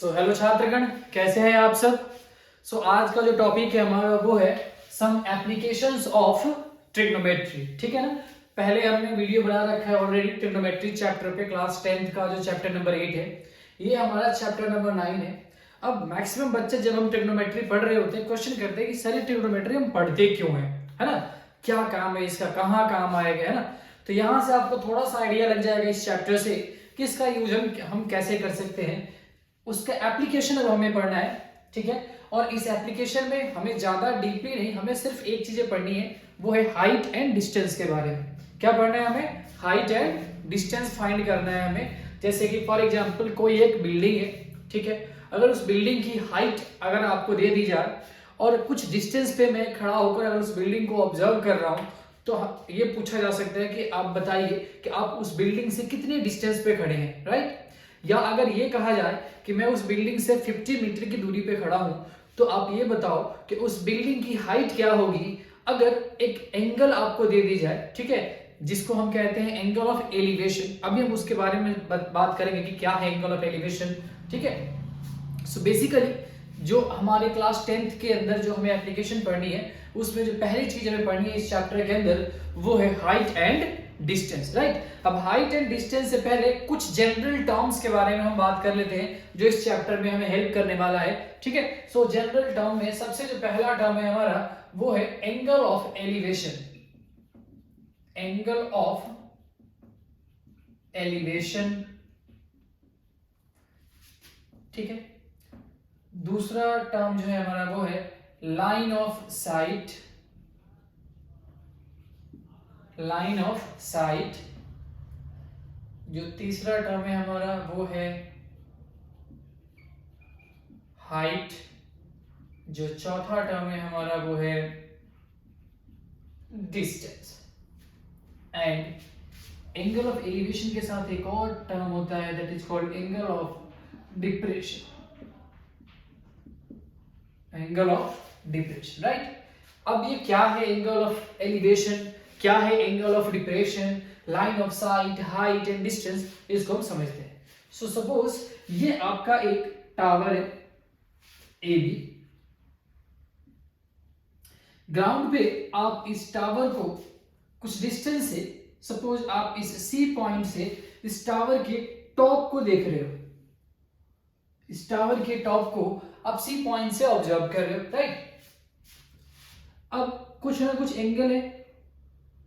तो हेलो छात्रगण, कैसे हैं आप सब। आज का जो टॉपिक है हमारा वो है सम एप्लीकेशंस ऑफ ट्रिग्नोमेट्री। ठीक है ना। पहले हमने वीडियो बना रखा है ऑलरेडी ट्रिग्नोमेट्री चैप्टर पे, क्लास 10th का जो चैप्टर नंबर 8 है, ये हमारा चैप्टर नंबर 9 है। अब मैक्सिमम बच्चे जब हम ट्रिग्नोमेट्री पढ़ रहे होते हैं क्वेश्चन करते हैं कि सर ये ट्रिग्नोमेट्री हम पढ़ते क्यों है ना, क्या काम है इसका, कहाँ काम आएगा, है ना। तो यहाँ से आपको थोड़ा सा आइडिया लग जाएगा इस चैप्टर से कि इसका यूज हम कैसे कर सकते हैं, उसका एप्लीकेशन अब हमें पढ़ना है। ठीक है। और इस एप्लीकेशन में हमें ज्यादा डीपली नहीं, हमें सिर्फ एक चीजें पढ़नी है, वो है हाइट एंड डिस्टेंस के बारे में। क्या पढ़ना है हमें? हाइट एंड डिस्टेंस फाइंड करना है हमें। जैसे कि फॉर एग्जांपल कोई एक बिल्डिंग है, ठीक है, अगर उस बिल्डिंग की हाइट अगर आपको दे दी जाए और कुछ डिस्टेंस पे मैं खड़ा होकर अगर उस बिल्डिंग को ऑब्जर्व कर रहा हूं, तो ये पूछा जा सकता है कि आप बताइए कि आप उस बिल्डिंग से कितने डिस्टेंस पे खड़े हैं, राइट। या अगर ये कहा जाए कि मैं उस बिल्डिंग से 50 मीटर की दूरी पे खड़ा हूं, तो आप ये बताओ कि उस बिल्डिंग की हाइट क्या होगी अगर एक एंगल आपको दे दी जाए, ठीक है, जिसको हम कहते हैं एंगल ऑफ एलिवेशन। अभी हम उसके बारे में बात करेंगे कि क्या है एंगल ऑफ एलिवेशन। ठीक है। सो बेसिकली जो हमारे क्लास 10th के अंदर जो हमें एप्लीकेशन पढ़नी है, उसमें जो पहली चीज हमें पढ़नी है इस चैप्टर के अंदर, वो है हाइट एंड डिस्टेंस, राइट। अब हाइट एंड डिस्टेंस से पहले कुछ जनरल टर्म्स के बारे में हम बात कर लेते हैं जो इस चैप्टर में हमें हेल्प करने वाला है। ठीक है। सो जनरल टर्म में सबसे जो पहला टर्म है हमारा, वो है angle of elevation. Angle of elevation, ठीक है। दूसरा टर्म जो है हमारा वो है line of site. Line of site. जो तीसरा टर्म है हमारा वो है हाइट। जो चौथा टर्म है हमारा वो है distance. And angle of elevation के साथ एक और टर्म होता है that is called angle of depression. Angle of depression, right. अब ये क्या है एंगल ऑफ एलिवेशन, क्या है angle of depression, line of site, height and distance, इसको हम समझते हैं। सो सपोज ये आपका एक टावर है ए बी। ग्राउंड पे आप इस टावर को कुछ डिस्टेंस से, सपोज आप इस सी पॉइंट से इस टावर के टॉप को देख रहे हो। इस टावर के टॉप को आप सी पॉइंट से ऑब्जर्व कर रहे हो, राइट। अब कुछ ना कुछ एंगल है,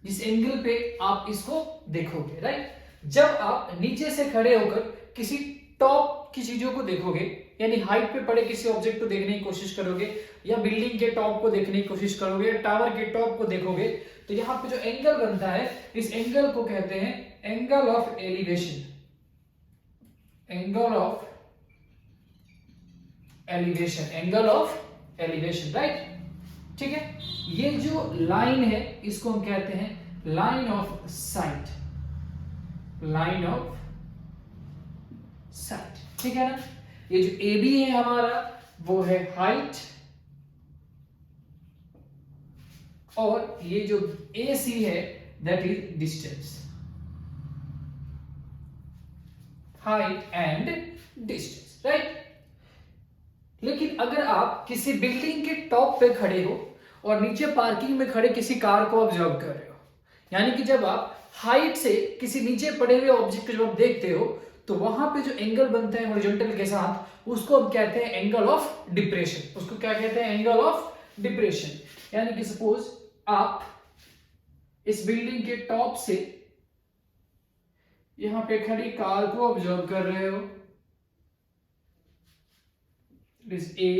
जिस एंगल पे आप इसको देखोगे, राइट। जब आप नीचे से खड़े होकर किसी टॉप की चीजों को देखोगे, यानी हाइट पे पड़े किसी ऑब्जेक्ट को देखने की कोशिश करोगे, या बिल्डिंग के टॉप को देखने की कोशिश करोगे, या टावर के टॉप को देखोगे, तो यहाँ पे जो एंगल बनता है, इस एंगल को कहते हैं angle of elevation. Angle of elevation, angle of elevation, right. ठीक है। ये जो लाइन है इसको हम कहते हैं line of site. Line of site, ठीक है ना। ये जो ए बी है हमारा वो है हाइट, और ये जो ए सी है that is distance. Height and distance, right. लेकिन अगर आप किसी बिल्डिंग के टॉप पे खड़े हो और नीचे पार्किंग में खड़े किसी कार को ऑब्जर्व कर रहे हो, यानी कि जब आप हाइट से किसी नीचे पड़े हुए ऑब्जेक्ट को जब आप देखते हो, तो वहां पे जो एंगल बनता है हॉरिजॉन्टल के साथ, उसको हम कहते हैं एंगल ऑफ डिप्रेशन। उसको क्या कहते हैं? Angle of depression. यानी कि सपोज आप इस बिल्डिंग के टॉप से यहां पे खड़ी कार को ऑब्जर्व कर रहे हो, ए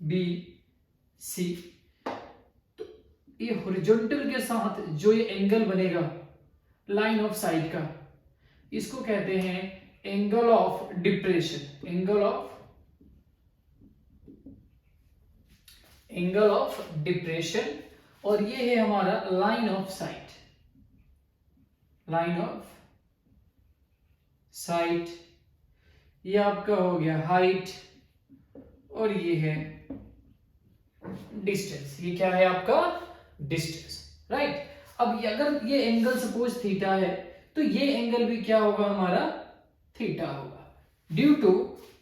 बी सी, तो ये हॉरिजॉन्टल के साथ जो ये एंगल बनेगा लाइन ऑफ साइट का, इसको कहते हैं angle of depression. Angle of depression. और ये है हमारा line of site. Line of site, ये आपका हो गया हाइट, और ये है डिस्टेंस। ये क्या है आपका? Distance, right. अब ये अगर ये एंगल सपोज थीटा है, तो ये एंगल भी क्या होगा हमारा? थीटा होगा, due to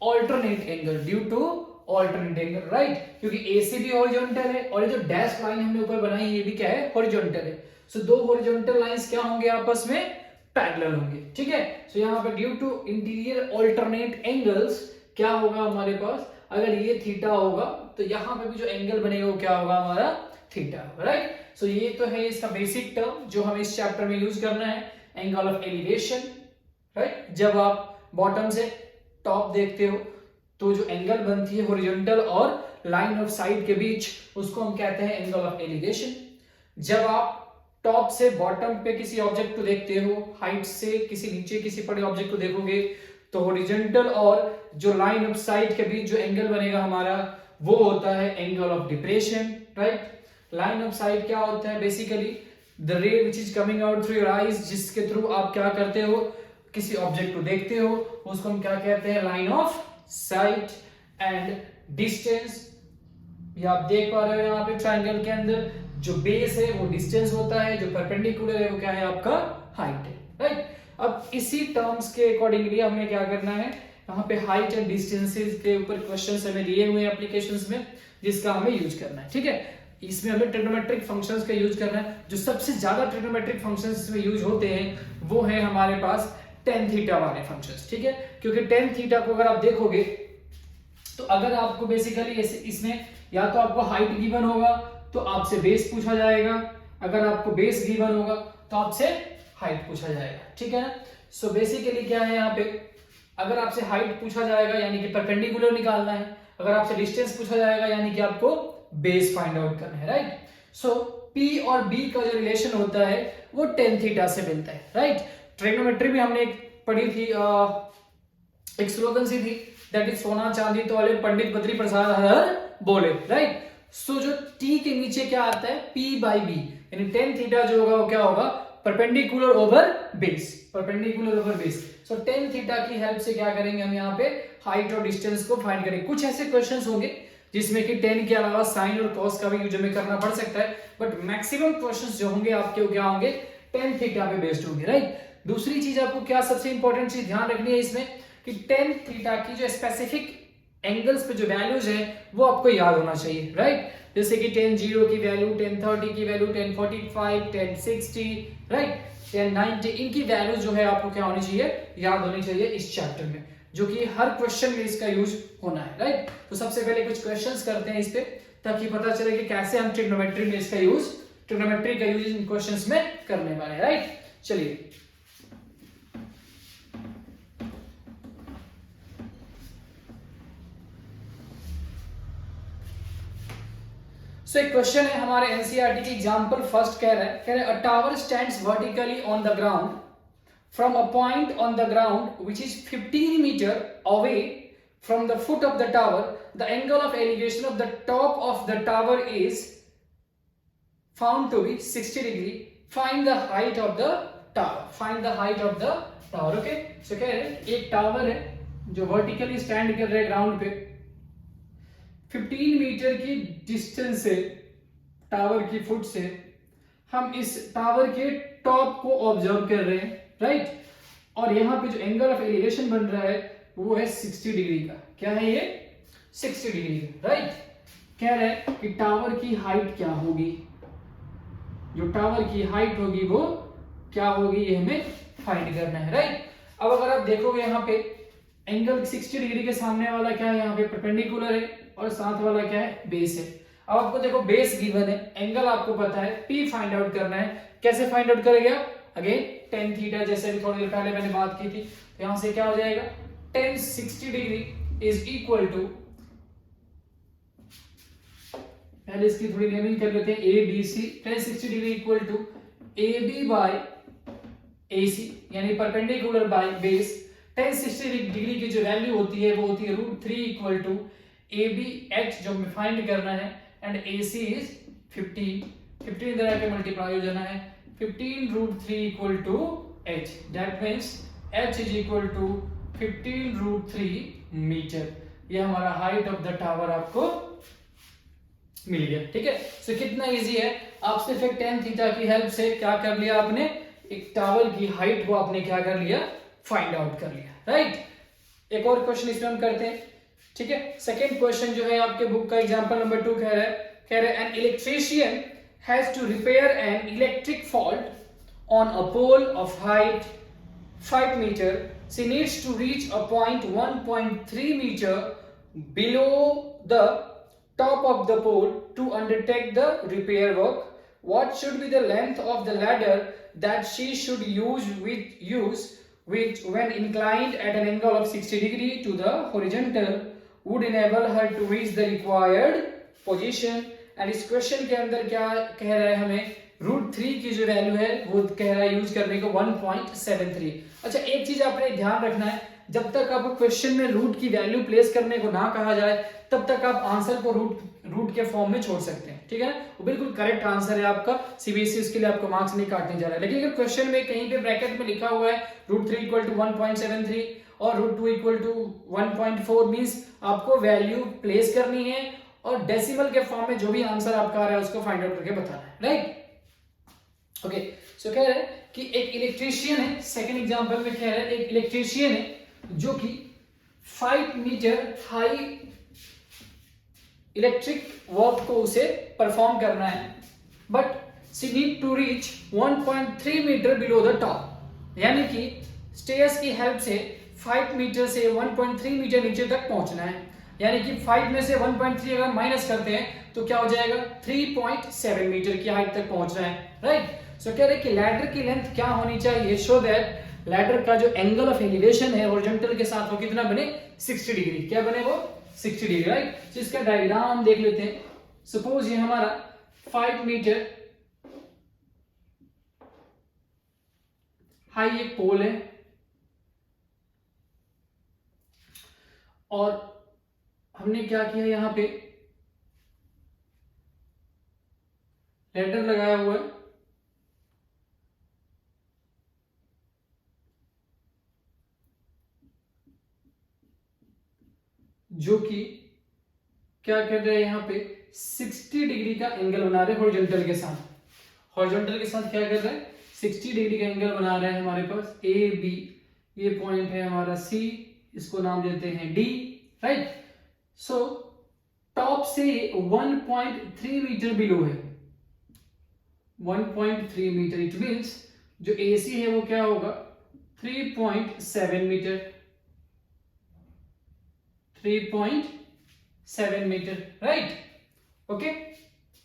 alternate angle, due to alternate angle, right, क्योंकि AC भी हॉरिजॉन्टल है और ये जो डैश लाइन हमने ऊपर बनाई ये भी क्या है, हॉरिजॉन्टल है। सो दो हॉरिजॉन्टल लाइंस क्या होंगे, आपस में पैरेलल होंगे, ठीक है। सो यहाँ पे due to interior alternate angles क्या होगा हमारे पास, अगर ये थीटा होगा तो यहाँ पे भी जो एंगल बनेगा वो क्या होगा, हमारा थीटा होगा, राइट। सो ये तो है इसका बेसिक टर्म जो हमें इस चैप्टर में यूज करना है, एंगल ऑफ एलिवेशन, राइट। जब आप बॉटम से टॉप देखते हो तो जो एंगल बनती है हॉरिजॉन्टल और लाइन ऑफ साइट के बीच, उसको हम कहते हैं एंगल ऑफ एलिवेशन। जब आप टॉप से बॉटम पे किसी ऑब्जेक्ट को देखते हो, हाइट से किसी नीचे किसी बड़े ऑब्जेक्ट को देखोगे, तो हॉरिजॉन्टल और जो लाइन ऑफ साइट के बीच जो एंगल बनेगा हमारा, वो होता है angle of depression, right. Line of site क्या होता है, बेसिकली द रे which is coming out through your eyes, जिसके थ्रू आप क्या करते हो, किसी ऑब्जेक्ट को देखते हो, उसको हम क्या कहते हैं, line of site. And distance, ये आप देख पा रहे हो यहाँ पे ट्रायंगल के अंदर जो बेस है वो डिस्टेंस होता है, जो परपेंडिकुलर है वो क्या है, आपका हाइट है, राइट। अब इसी टर्म्स के अकॉर्डिंगली हमें क्या करना है, यहाँ पे हाइट एंड डिस्टेंसेस के ऊपर क्वेश्चंस हमें दिए हुए हैं एप्लीकेशंस में, जिसका हमें यूज करना है, ठीक है। इसमें हमें ट्रिग्नोमेट्रिक फंक्शंस का यूज करना है। जो सबसे ज्यादा ट्रिग्नोमेट्रिक फंक्शंस इसमें यूज होते हैं वो है हमारे पास tan थीटा वाले फंक्शंस, ठीक है। क्योंकि tan थीटा को अगर आप देखोगे तो अगर आपको बेसिकली इसमें या तो आपको हाइट गिवन होगा तो आपसे बेस पूछा जाएगा, अगर आपको बेस गिवन होगा तो आपसे हाइट पूछा जाएगा, ठीक है ना। सो बेसिकली क्या है यहाँ पे, अगर आपसे हाइट पूछा जाएगा यानी कि परपेंडिकुलर निकालना है, अगर आपसे डिस्टेंस पूछा जाएगा यानी कि आपको बेस फाइंड आउट करना है, राइट। सो P और B का जो रिलेशन होता है वो tan थीटा से मिलता है, राइट। ट्रिग्नोमेट्री में हमने एक पढ़ी थी, एक स्लोगन सी थी, दैट इज सोना चांदी तोले पंडित बद्री प्रसाद हर बोले, राइट। सो जो T के नीचे क्या आता है, P/B, यानी tan थीटा जो होगा वो क्या होगा, perpendicular over base, perpendicular over base. So tan theta की हेल्प से क्या करेंगे हम यहाँ पे हाइट और डिस्टेंस को फाइंड करेंगे। कुछ ऐसे क्वेश्चंस होंगे जिसमें कि tan के अलावा sin और cos का भी यूज हमें करना पड़ सकता है, बट मैक्सिमम क्वेश्चंस जो होंगे आपके वो क्या होंगे, tan थीटा पे बेस्ड होंगे, राइट। दूसरी चीज आपको क्या सबसे इंपॉर्टेंट चीज ध्यान रखनी है इसमें कि tan थीटा की जो स्पेसिफिक एंगल्स पे जो वैल्यूज है वो आपको याद होना चाहिए, राइट। जैसे कि tan 0 की वैल्यू, tan 30 की value, tan 45, tan 60, right, tan 90, इनकी वैल्यू जो है आपको क्या होनी चाहिए, याद होनी चाहिए इस चैप्टर में, जो कि हर क्वेश्चन में इसका यूज होना है, राइट। तो सबसे पहले कुछ क्वेश्चंस करते हैं इस पे, ताकि पता चले कि कैसे हम ट्रिग्नोमेट्री में इसका यूज, ट्रिग्नोमेट्री का यूज इन क्वेश्चंस में करने वाले हैं, राइट। चलिए सो एक क्वेश्चन है हमारे एनसीईआरटी की एग्जांपल फर्स्ट कह रहा है a tower stands vertically on the ground from a point on the ground which is 15 metre away from the foot of the tower, the angle of elevation of the top of the tower is found to be 60 degree, find the height of the tower, find the height of the tower. Okay, so कह रहे हैं एक tower है जो vertically stand कर रहा है ground पे, 15 मीटर की डिस्टेंस से टावर की फुट से हम इस टावर के टॉप को ऑब्जर्व कर रहे हैं, राइट। और यहाँ पे जो एंगल ऑफ एलिवेशन बन रहा है वो है 60 डिग्री का। क्या है ये, 60 डिग्री का, राइट। कह रहे हैं कि टावर की हाइट क्या होगी, जो टावर की हाइट होगी वो क्या होगी, ये हमें फाइंड करना है, राइट। अब अगर आप देखोगे यहाँ पे एंगल 60 डिग्री के सामने वाला क्या है, यहाँ पे परपेंडिकुलर है और साथ वाला क्या है, बेस है। अब आपको देखो बेस गिवन है, एंगल आपको पता है, P फाइंड आउट करना है। कैसे फाइंड आउट करेंगे आप, अगेन tan थीटा, जैसे भी थोड़ी देर पहले मैंने बात की थी, तो यहां से क्या हो जाएगा, tan 60 degree is equal to, पहले इसकी थोड़ी नेमिंग कर लेते हैं, ABC, tan 60 degree equal to AB by AC, यानी perpendicular by base. tan 60 degree की जो वैल्यू होती है वो होती है √3 इक्वल टू ABH जो हमें फाइंड करना है, एंड AC इज 15 इधर आके मल्टीप्लाई हो जाना है, 15 √3 equal to H, that means H is equal to 15 √3 metre. ये हमारा हाइट ऑफ द टावर आपको मिल गया, ठीक है। सो कितना इजी है, आप सिर्फ एक tan थीटा की हेल्प से क्या कर लिया आपने, एक टावर की हाइट को आपने क्या कर लिया, फाइंड आउट कर लिया, राइट। एक और क्वेश्चन इसमें हम करते हैं, ठीक है। सेकेंड क्वेश्चन जो है आपके बुक का एग्जाम्पल नंबर 2 कह रहा है an electrician has to repair an electric fault on a pole of height 5 meter. She needs to reach a point 1.3 meter below the top of the pole to undertake the repair work. What should be the length of the ladder that she should use which when inclined at an angle of 60 degree to the horizontal would enable her to reach the required position? And इस question के अंदर क्या कह रहा है हमें, √3 की जो वैल्यू है वो कह रहा है यूज करने को 1.73। अच्छा, एक चीज आपने ध्यान रखना है, जब तक आपको क्वेश्चन में रूट की वैल्यू प्लेस करने को ना कहा जाए तब तक आप आंसर को रूट के फॉर्म में छोड़ सकते हैं, ठीक है ना। वो बिल्कुल करेक्ट आंसर है आपका, सीबीएसई इसके लिए आपको मार्क्स नहीं काटने जा रहा है। लेकिन अगर क्वेश्चन में कहीं पे ब्रैकेट में लिखा हुआ है √3 = 1.73 और √2 = 1.4 मींस आपको वैल्यू प्लेस करनी है और डेसिमल के फॉर्म में जो भी आंसर आपका आ रहा है उसको फाइंड आउट करके बताना है, राइट। ओके, सो कह रहे हैं कि एक इलेक्ट्रीशियन है, सेकंड एग्जांपल में कह रहे हैं एक इलेक्ट्रीशियन है जो कि 5 मीटर हाई इलेक्ट्रिक वर्क को उसे परफॉर्म करना है, but she need to reach 1.3 metre below the top, यानी कि स्टेयर्स की हेल्प से 5 मीटर से 1.3 मीटर नीचे तक पहुंचना है। यानी कि 5 में से 1.3 अगर माइनस करते हैं तो क्या हो जाएगा, 3.7 मीटर की हाइट तक पहुंचना है, राइट। सो कह रहे हैं कि लैडर की लेंथ क्या होनी चाहिए, शो दैट लैडर का जो एंगल ऑफ एलिवेशन है हॉरिजॉन्टल के साथ वो कितना बने, 60 डिग्री। क्या बने वो, 60 डिग्री, राइट। तो इसका डायग्राम हम देख लेते हैं। सपोज ये हमारा 5 मीटर हाई एक पोल है और हमने क्या किया, यहां पे लैडर लगाया हुआ है जो कि क्या कर रहे हैं, यहां पे 60 डिग्री का एंगल बना रहे हैं हॉरिजॉन्टल के साथ। हॉरिजॉन्टल के साथ क्या कर रहे हैं, 60 डिग्री का एंगल बना रहे हैं हमारे पास ए बी, ये पॉइंट है हमारा सी, इसको नाम देते हैं डी, राइट। सो टॉप से 1.3 मीटर बिलो है, 1.3 मीटर, इट मींस जो एसी है वो क्या होगा, 3.7 मीटर, 3.7 मीटर, राइट। ओके,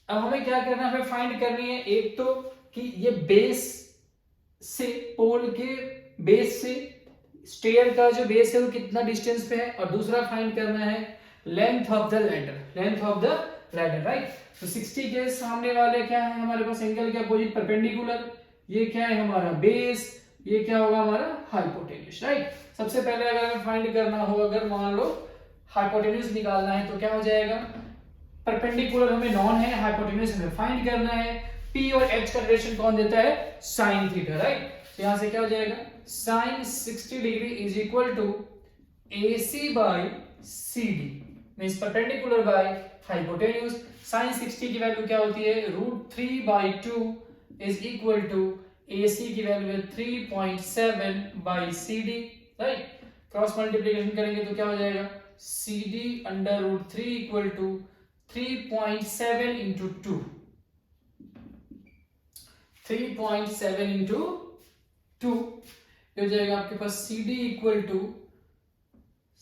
अब हमें क्या करना है, फाइंड करनी है एक तो कि ये बेस से, पोल के बेस से स्टेयर का जो बेस है वो कितना डिस्टेंस पे है, और दूसरा फाइंड करना है length of the ladder, length of the ladder, right. तो 60 के सामने वाले क्या है हमारे पास, एंगल के अपोजिट परपेंडिकुलर, ये क्या है हमारा बेस, ये क्या होगा हमारा हाइपोटेन्यूज, राइट। सबसे पहले अगर फाइंड करना हो, अगर मान लो हाइपोटेन्यूज निकालना है तो क्या हो जाएगा, परपेंडिकुलर हमें नॉन है, हाइपोटेन्यूज हमें फाइंड करना है। P और H का रिलेशन कौन देता है, साइन थीटा, राइट। तो यहां से क्या हो जाएगा, sine 60 degree is equal to AC by CD, means perpendicular by hypotenuse. Sine 60 की वैल्यू क्या होती है, √3/2 इज इक्वल टू AC की वैल्यू है 3.7/CD, राइट। क्रॉस मल्टीप्लिकेशन करेंगे तो क्या हो जाएगा, CD under √3 equal to 3.7 into 2, 3.7 into 2 ये हो जाएगा आपके पास CD इक्वल टू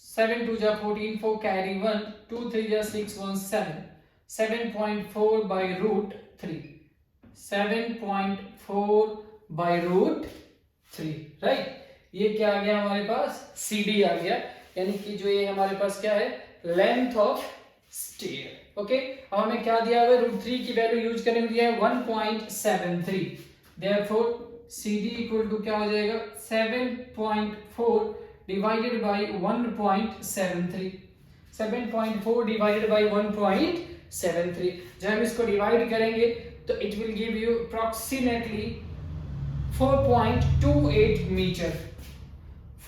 7 2 जा 14, 4 कैरी 1, 2 3 जा 6 1 7, 7.4/√3, 7.4/√3, राइट। ये क्या आ गया हमारे पास, CD आ गया, यानी कि जो ये हमारे पास क्या है, लेंथ ऑफ स्टेयर। ओके, अब हमें क्या दिया हुआ है, √3 की वैल्यू यूज करने को दिया है 1.73, देयरफॉर CD इक्वल टू क्या हो जाएगा, 7.4 डिवाइडेड बाय 1.73, 7.4 डिवाइडेड बाय 1.73। जब हम इसको डिवाइड करेंगे तो it will give you approximately 4.28 metre,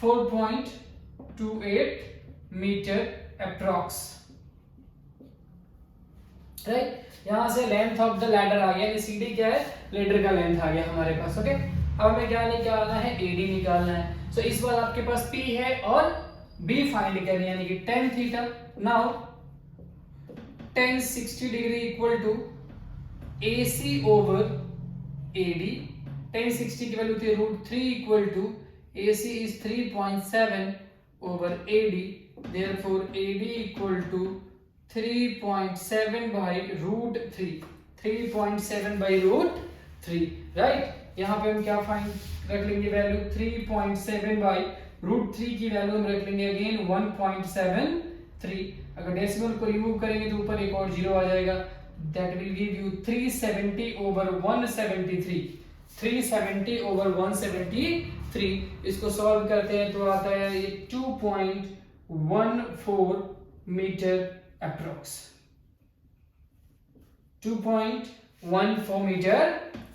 4.28 metre approx, right. यहां से लेंथ ऑफ द लैडर आ गया, CD क्या है, लैडर का लेंथ आ गया हमारे पास। ओके, अब हमें क्या निकालना है, AD निकालना है। सो इस बार आपके पास P है और बी फाइंड करनी है, यानी कि tan theta. Now tan 60 degree equal to AC over AD। tan 60 की वैल्यू थी √3 equal to AC is 3.7 over AD, therefore AD equal to 3.7 by √3, 3.7 by √3, right. यहाँ पे हम क्या फाइंड रख लेंगे वैल्यू, 3.7 बाई √3 की वैल्यू हम रख लेंगे अगेन 1.73। अगर डेसिमल को रिमूव करेंगे तो ऊपर एक और जीरो आ जाएगा, that will give you 370 over 173, 370 over 173। इसको सॉल्व करते हैं तो आता है ये 2.14 metre approx, 2.14 metre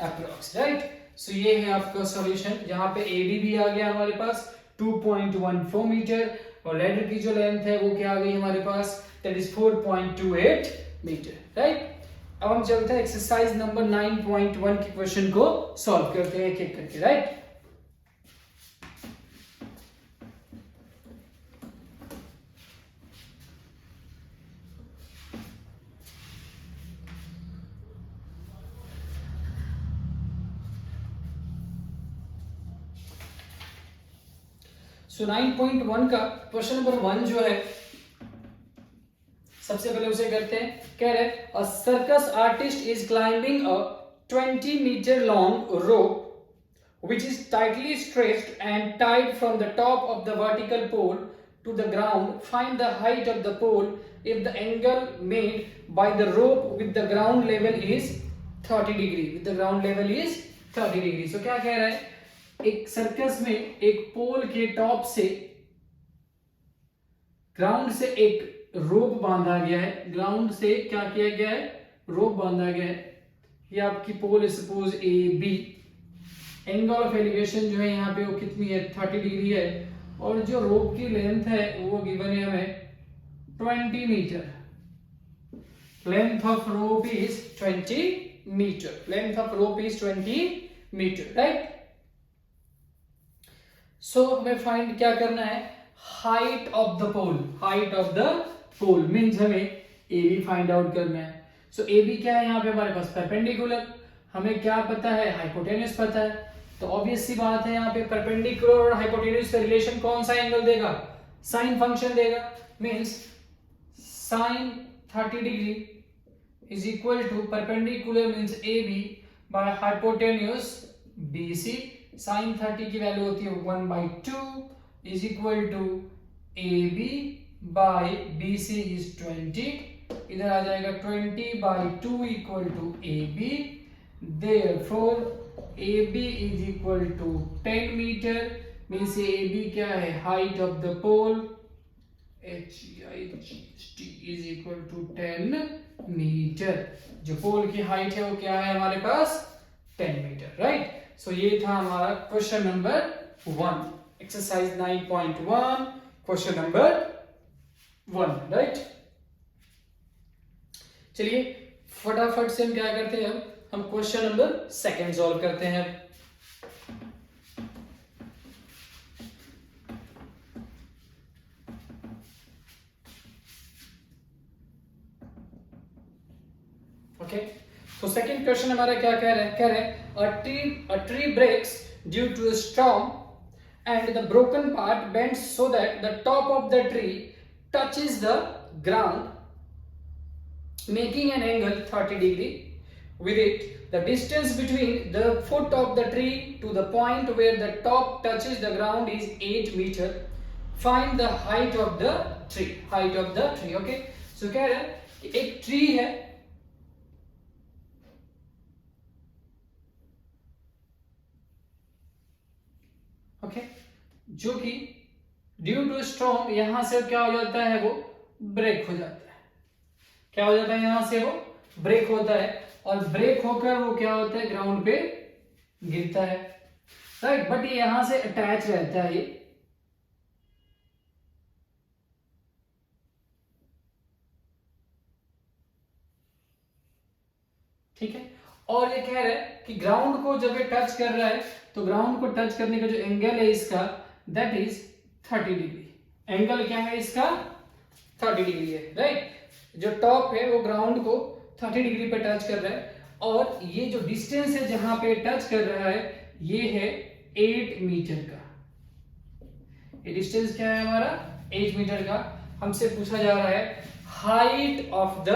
approx, right. So ये है आपका सॉल्यूशन। यहाँ पे एडी भी आ गया हमारे पास 2.14 मीटर, और लेडर की जो लेंथ है वो क्या आ गई हमारे पास, दैट इज 4.28 मीटर, राइट। अब हम चलते हैं एक्सरसाइज नंबर 9.1 के क्वेश्चन को सॉल्व करते हैं एक एक करके, राइट। सो 9.1 का क्वेश्चन नंबर 1 जो है, सबसे पहले उसे करते हैं। कह रहे a circus artist is climbing a 20 metre long rope which is tightly stretched and tied from the top of the vertical pole to the ground. Find the height of the pole if the angle made by the rope with the ground level is 30 degree. With the ground level is 30 degree. So क्या कह रहा है, एक circus में एक पोल के top से ground से एक रोप बांधा गया है, ग्राउंड से क्या किया गया है, रोप बांधा गया है। ये आपकी pole suppose A B, angle of elevation जो है यहाँ पे वो कितनी है, 30 डिग्री है, और जो रोप की लेंथ है वो गिवन है हमें 20 metre. Length of rope is 20 metre, length of rope is 20 metre, right. So हमें फाइंड क्या करना है, height of the pole. Height of the pole means हमें ए बी फाइंड आउट करना है। सो ए बी क्या है यहाँ पे हमारे पास, परपेंडिकुलर। हमें क्या पता है, हाइपोटेन्यूज पता है। तो ऑब्वियस सी बात है यहाँ पे परपेंडिकुलर और हाइपोटेन्यूज का रिलेशन कौन सा एंगल देगा, साइन फंक्शन देगा। Means sine 30 degree is equal to perpendicular means A B by hypotenuse B C. Sine 30 की वैल्यू होती है 1/2 is equal to A B by B C is 20। इधर आ जाएगा 20/2 equal to A B, therefore A B is equal to 10 metre. Means A B क्या है, height of the pole, HIGHT is equal to 10 metre. जो पोल की height है वो क्या है हमारे पास, 10 मीटर, राइट। सो ये था हमारा question number 1, exercise 9.1, question number 1, right. चलिए फटाफट से हम क्या करते हैं, हम क्वेश्चन नंबर 2 सॉल्व करते हैं। ओके, तो सेकंड क्वेश्चन हमारा क्या कह रहे हैं, a tree breaks due to a storm and the broken part bends so that the top of the tree touches the ground, making an angle 30 degree with it. The distance between the foot of the tree to the point where the top touches the ground is 8 meter. Find the height of the tree. Height of the tree. Okay. So कह रहे हैं कि एक tree है, okay, जो कि due to storm यहां से क्या हो जाता है, वो ब्रेक हो जाता है। क्या हो जाता है, यहां से वो ब्रेक होता है, और ब्रेक होकर वो क्या होता है, ग्राउंड पे गिरता है, राइट। बट ये यहां से अटैच रहता है, ये ठीक है। और ये कह रहा है कि ग्राउंड को जब ये टच कर रहा है तो ग्राउंड को टच करने का जो एंगल है इसका, दैट इज 30 डिग्री, एंगल क्या है इसका 30 डिग्री है, राइट। जो टॉप है वो ग्राउंड को 30 डिग्री पे टच कर रहा है और ये जो डिस्टेंस है जहां पे टच कर रहा है ये है 8 मीटर का। ये डिस्टेंस क्या है हमारा 8 मीटर का। हमसे पूछा जा रहा है हाइट ऑफ द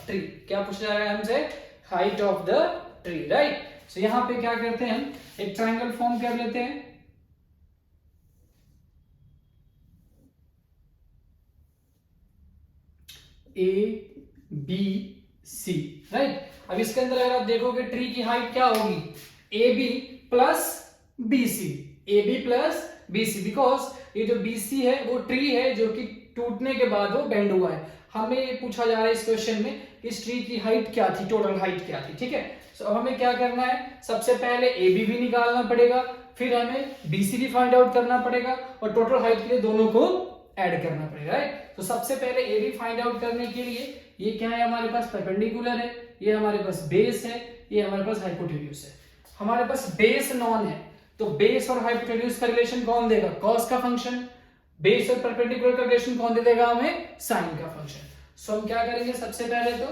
ट्री। क्या पूछा जा रहा है हमसे? Height of the tree, right. So यहां पे क्या करते हैं हम एक ट्रायंगल फॉर्म कर लेते हैं। A B C, right. अब इसके अंदर अगर आप देखोगे ट्री की हाइट क्या होगी? A B plus B C, A B plus B C, because ये जो बी सी है वो ट्री है जो कि टूटने के बाद वो बेंड हुआ है। हमें ये पूछा जा रहा है इस क्वेश्चन में इस ट्री की हाइट क्या थी, टोटल हाइट क्या थी, ठीक है। सो अब हमें क्या करना है, सबसे पहले ए बी भी निकालना पड़ेगा, फिर हमें बी सी भी फाइंड आउट करना पड़ेगा और टोटल हाइट के लिए दोनों को ऐड करना पड़ेगा, राइट। तो सबसे पहले ए बी फाइंड आउट करने के लिए ये क्या है हमारे पास परपेंडिकुलर है, ये हमारे पास बेस है, ये हमारे पास हाइपोटेन्यूज है। हमारे पास बेस नॉन है तो बेस और हाइपोटेन्यूज का रिलेशन कौन देगा? कॉस का फंक्शन। बेस और परपेंडिकुलर का रिलेशन कौन दे देगा हमें? साइन का फंक्शन। सो हम क्या करेंगे, सबसे पहले तो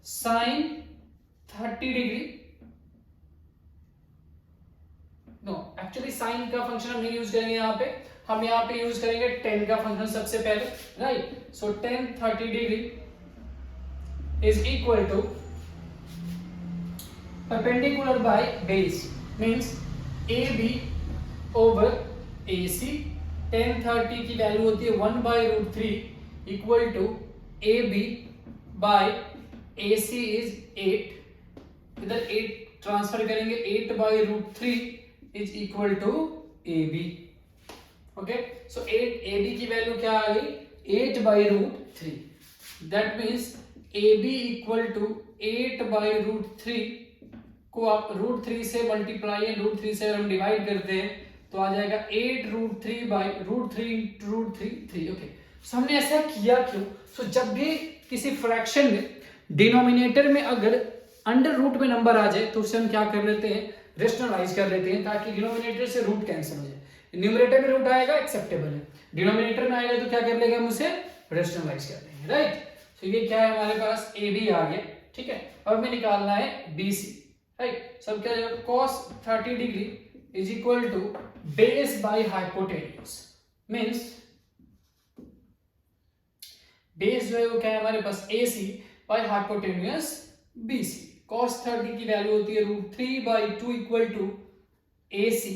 sine 30 degree, no actually sine का फंक्शन हम नहीं यूज करेंगे यहाँ पे, हम यहाँ पे यूज करेंगे टेन का फंक्शन सबसे पहले, right. So tan 30 degree is equal to perpendicular by base means A B over A C. Tan 30 की वैल्यू होती है 1/√3 equal to A B by A C is 8, इधर 8 ट्रांसफर करेंगे, 8/√3 is equal to A B. Okay, so 8 A B की value क्या आ गई? 8/√3। That means A B equal to 8/√3 को आप √3 से मल्टीप्लाई या √3 से हम डिवाइड करते हैं तो आ जाएगा 8√3/√3 into √3। ओके, सो हमने ऐसा किया क्यों? सो जब भी किसी फ्रैक्शन में डिनोमिनेटर में अगर अंडर रूट में नंबर आ जाए तो उसे हम क्या कर लेते हैं, रेशनलाइज कर लेते हैं ताकि डिनोमिनेटर से रूट कैंसिल हो जाए। न्यूमरेटर में रूट आएगा एक्सेप्टेबल है, डिनोमिनेटर में आएगा तो क्या कर लेंगे हम उसे रेशनलाइज कर लेंगे, राइट। तो ये क्या है हमारे पास ए बी आ गया, ठीक है। अब हमें निकालना है बी सी, राइट। सब क्या जाएगा, cos 30 degree is equal to base by hypotenuse means base जो है वो क्या है हमारे पास A C by hypotenuse B C. cos 30 की वैल्यू होती है √3/2 equal to A C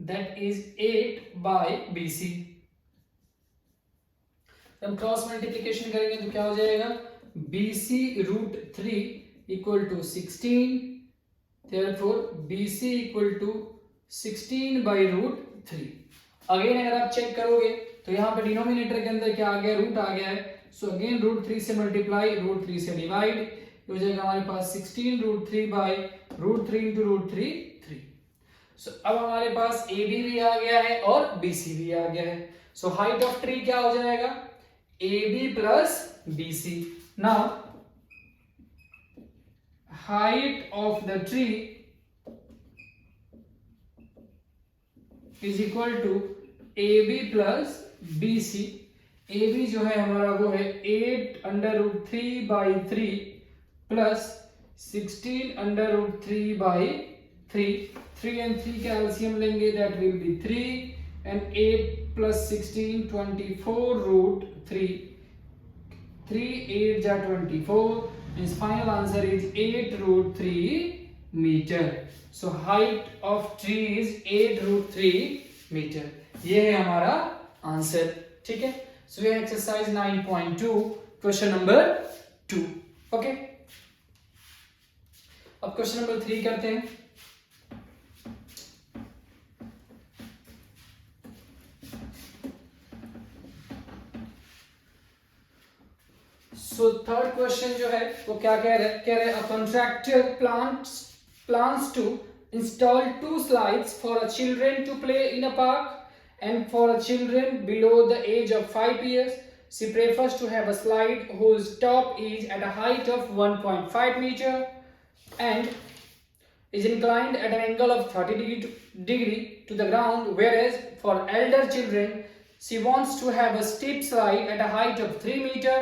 that is 8/BC। हम क्रॉस मल्टीप्लिकेशन करेंगे तो क्या हो जाएगा, BC √3 equal to 16, therefore BC equal to 16/√3। Again अगर आप चेक करोगे तो यहाँ पे डिनोमिनेटर के अंदर क्या आ गया, रूट आ गया है। सो अगेन √3 से मल्टीप्लाई, √3 से डिवाइड, हो जाएगा हमारे पास 16√3/√3 into √3 3। सो अब हमारे पास ए बी भी आ गया है और बी सी भी आ गया है। सो हाइट ऑफ ट्री क्या हो जाएगा, A B plus B C. Now height of the tree is equal to A B plus B C. A B जो है हमारा वो है 8√3/3 प्लस 16√3/3। 3 and 3 का एलसीएम लेंगे that will be 3 and 8 plus 16 24√3। 3 8 जा 24 means final answer is 8√3 meter। So height of tree is 8√3 meter। ये है हमारा आंसर, ठीक है। सो ये एक्सरसाइज 9.2 क्वेश्चन नंबर 2। ओके, अब क्वेश्चन नंबर 3 करते हैं। सो थर्ड क्वेश्चन जो है वो क्या कह रहे हैं, a contractor plans to install 2 slides for a children to play in a park and for a children below the age of 5 years. She prefers to have a slide whose top is at a height of 1.5 meter and is inclined at an angle of 30 degree to the ground, whereas for elder children She wants to have a steep slide at a height of 3 meter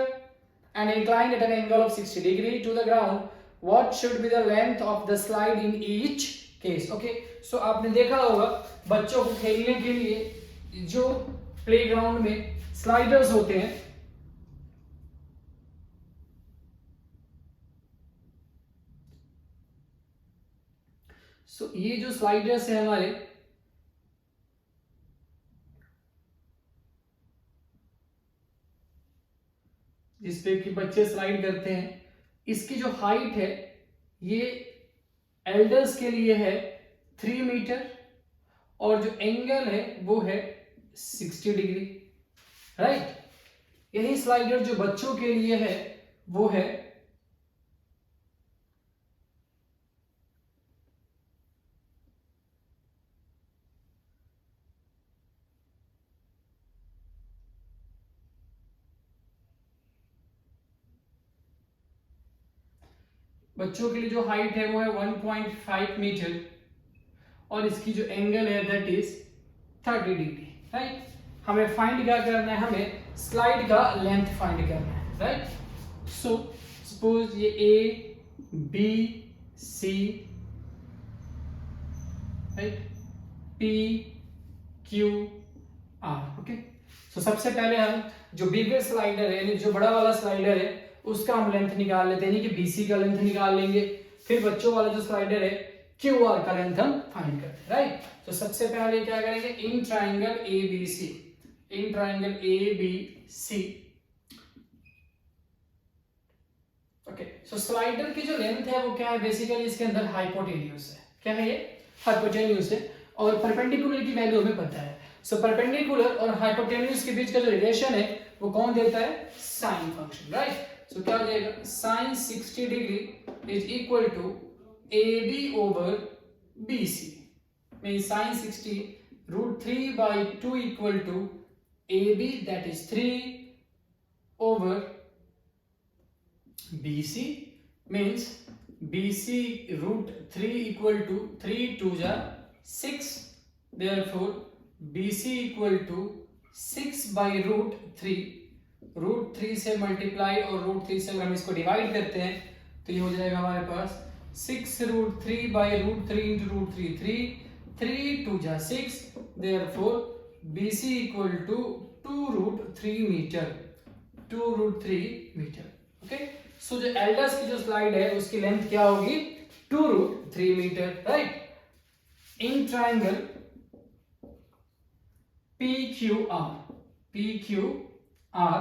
and inclined at an angle of 60 degree to the ground. What should be the length of the slide in each case? Okay, so आपने देखा होगा बच्चों को खेलने के लिए जो playground में स्लाइडर्स होते हैं, सो ये जो स्लाइडर्स है हमारे, जिसपे कि बच्चे स्लाइड करते हैं, इसकी जो हाइट है ये एल्डर्स के लिए है 3 मीटर और जो एंगल है वो है 60 डिग्री, राइट। यही स्लाइडर जो बच्चों के लिए है वो है बच्चों के लिए जो हाइट है वो है 1.5 मीटर और इसकी जो एंगल है दैट इज 30 डिग्री, राइट। हमें फाइंड क्या करना है, हमें स्लाइड का लेंथ फाइंड करना है, राइट। सो सपोज ये A B C, right, P Q R, okay. So सबसे पहले हम जो बिगर स्लाइडर है, यानी जो बड़ा वाला स्लाइडर है, उसका हम लेंथ निकाल लेते हैं, यानी कि बीसी का लेंथ निकाल लेंगे। फिर बच्चों वाला जो स्लाइडर है क्यू आर का लेंथ हम फाइंड करते हैं, राइट। तो सबसे पहले क्या करेंगे, in triangle A B C, in triangle A B C, okay. So slider की जो लेंथ है वो क्या है, बेसिकली इसके अंदर हाइपोटेन्यूज है। क्या है ये, हाइपोटेन्यूज है। और परपेंडिकुलर की वैल्यू हमें पता है। सो परपेंडिकुलर और हाइपोटेन्यूज के बीच का जो रिलेशन है वो कौन देता है, साइन फंक्शन, राइट। सो क्या हो जाएगा, sine 60 degree is equal to AB over BC, means sin 60 root 3 by 2 equal to AB, that is 3 over BC, means BC root 3 equal to 3 2 ja 6, therefore BC equal to 6 by root 3, root 3 से multiply और root 3 से अगर हम इसको divide करते हैं तो ये हो जाएगा हमारे पास 6 root 3 by root 3 into root 3, 3 2 जा 6, therefore BC equal to 2 root 3 metre, 2 root 3 metre, okay. So जो एल्डर्स की जो स्लाइड है उसकी लेंथ क्या होगी, 2 root 3 metre, right. In triangle PQR, PQR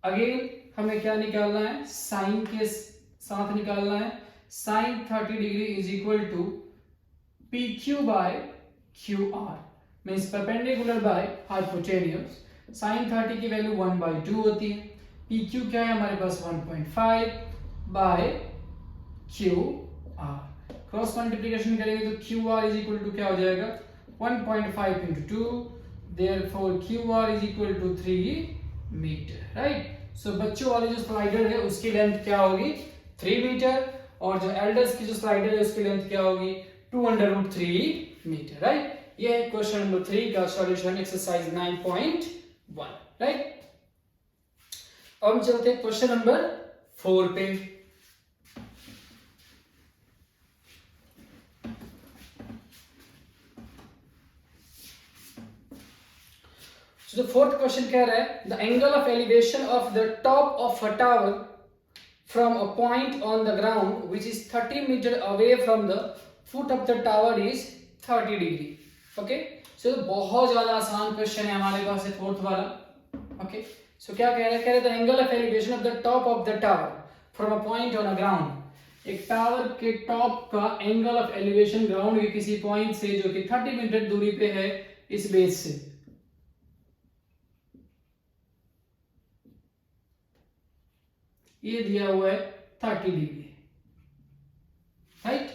again हमें क्या निकालना है, साइन के साथ निकालना है। Sine 30 degree is equal to PQ by QR, means perpendicular by hypotenuse. Sine 30 की वैल्यू 1/2 होती है। PQ क्या है हमारे पास, 1.5 बाय QR। क्रॉस मल्टीप्लिकेशन करेंगे तो QR इज इक्वल टू क्या हो जाएगा, 1.5 into 2, therefore QR is equal to 3 metre, right. So बच्चों वाली जो स्लाइडर है उसकी लेंथ क्या होगी, 3 मीटर, और जो एल्डर्स की जो स्लाइडर है उसकी लेंथ क्या होगी, 2√3 मीटर, राइट। ये है क्वेश्चन नंबर 3 का सॉल्यूशन, एक्सरसाइज 9.1, राइट। अब हम चलते हैं क्वेश्चन नंबर 4 पे। So the fourth question कह रहा है, the angle of elevation of the top of a tower from a point on the ground which is 30 meter away from the foot of the tower is 30 degree, okay। So बहुत ज़्यादा आसान question है हमारे पास है fourth वाला, okay। So क्या कह रहा है, the angle of elevation of the top of the tower from a point on a ground, एक टावर के टॉप का एंगल ऑफ एलिवेशन ग्राउंड के किसी पॉइंट से जो कि 30 मीटर दूरी पे है इस बेस से, ये दिया हुआ है 30 डिग्री, राइट।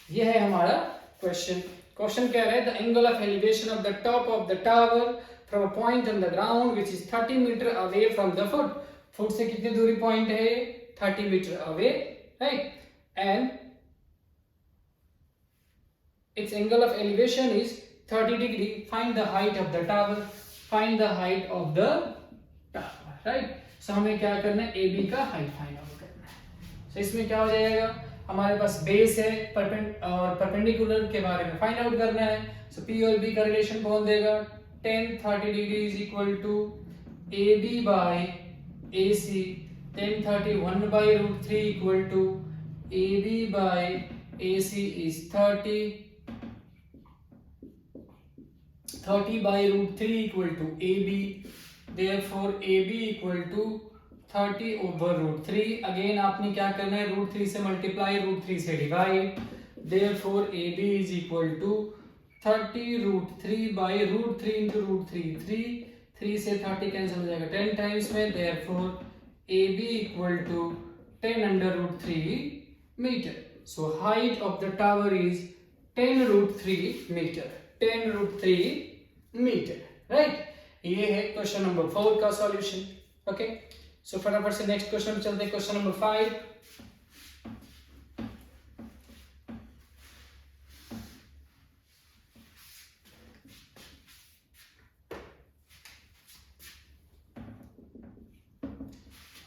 ये है हमारा क्वेश्चन। क्वेश्चन कह रहा है the angle of elevation of the top of the tower from a point on the ground which is 30 metre away from the foot. Foot से कितनी दूरी पॉइंट है, 30 metre away, right. And it's angle of elevation is 30 degree. Find the height of the tower. Find the height of the tower, right. So हमें क्या करना है, A B का height find out करना है। सो इसमें क्या हो जाएगा, हमारे पास बेस है और परपेंडिकुलर के बारे में फाइंड आउट करना है। सो पी और बी का रिलेशन कौन देगा, tan 30 degree is equal to A B by A C, tan 30 1 by root 3 equal to A B by A C is 30 by root 3 equal to AB, therefore AB equal to 30 over root 3. Again आपने क्या करना है, root 3 से multiply, root 3 से divide, therefore AB is equal to 30 root 3 by root 3 into root 3, 3 से 30 cancel हो जाएगा 10 times में, therefore AB equal to 10 under root 3 meter. So height of the tower is 10 root 3 meter, 10 root 3 metre, right. ये है question number 4 का solution. Okay, सो फटाफट से next question चलते हैं, question number 5।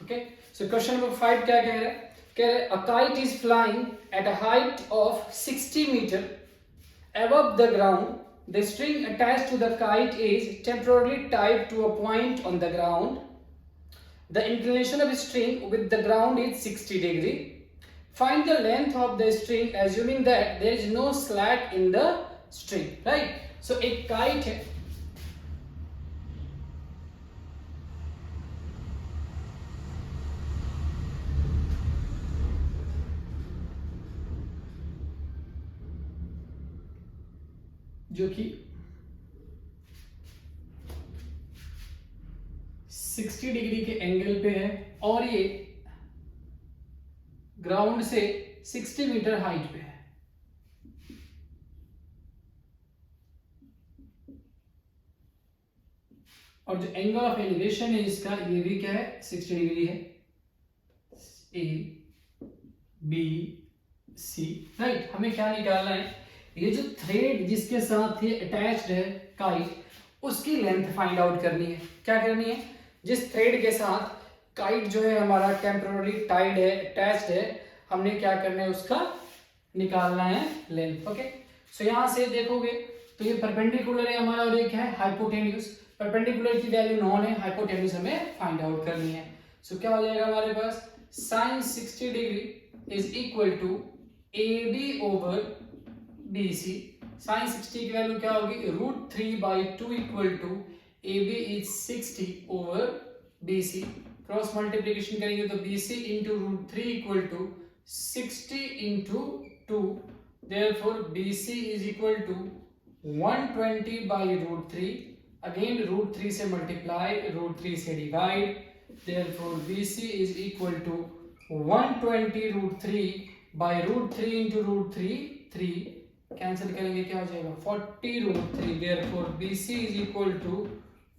Okay, so question number 5 क्या कह रहा है, कह रहे a kite is flying at a height of 60 metre above the ground. The string attached to the kite is temporarily tied to a point on the ground. The inclination of the string with the ground is 60 degree. Find the length of the string assuming that there is no slack in the string. Right? So एक kite है, जो कि 60 degree के angle पे है और ये ground से 60 मीटर हाइट पे है। और जो एंगल ऑफ एलिवेशन है इसका, ये भी क्या है, 60 डिग्री है, ए बी सी, राइट। हमें क्या निकालना है, ये जो थ्रेड जिसके साथ ये अटैच्ड है काइट, उसकी लेंथ फाइंड आउट करनी है। क्या करनी है, जिस थ्रेड के साथ काइट जो है हमारा टेम्पररी टाइड है, अटैच्ड है, हमने क्या करना है, उसका निकालना है लेंथ। ओके, सो यहां से देखोगे तो ये परपेंडिकुलर है हमारा और ये क्या है, हाइपोटेन्यूज। परपेंडिकुलर की वैल्यू नॉन है, हाइपोटेन्यूज हमें फाइंड आउट करनी है। सो क्या हो जाएगा हमारे पास, sin 60 degree is equal to A B over B C. sin 60 की वैल्यू क्या होगी, √3/2 equal to A B is 60 over B C. Cross multiplication करेंगे तो B C into √3 equal to 60 into 2, therefore B C is equal to 120/√3। Again √3 से multiply, √3 से divide, therefore B C is equal to 120√3/√3 into √3, 3 cancel करेंगे क्या हो जाएगा, 40√3, therefore BC is equal to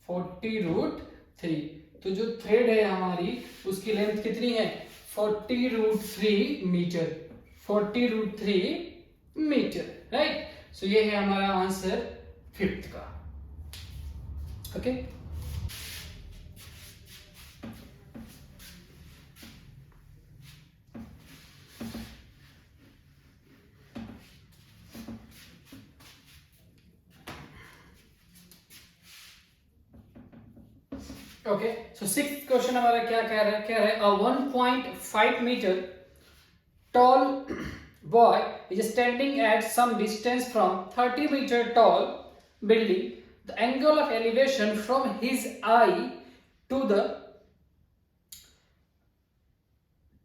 40√3। तो जो थ्रेड है हमारी उसकी लेंथ कितनी है, 40√3 मीटर, 40√3 मीटर, राइट। सो ये है हमारा आंसर 5th का। ओके, ओके, सो 6th क्वेश्चन हमारा क्या कह रहा है, कह रहा है अ 1.5 metre tall boy is standing at some distance from 30 meter tall building. The angle of elevation from his eye to the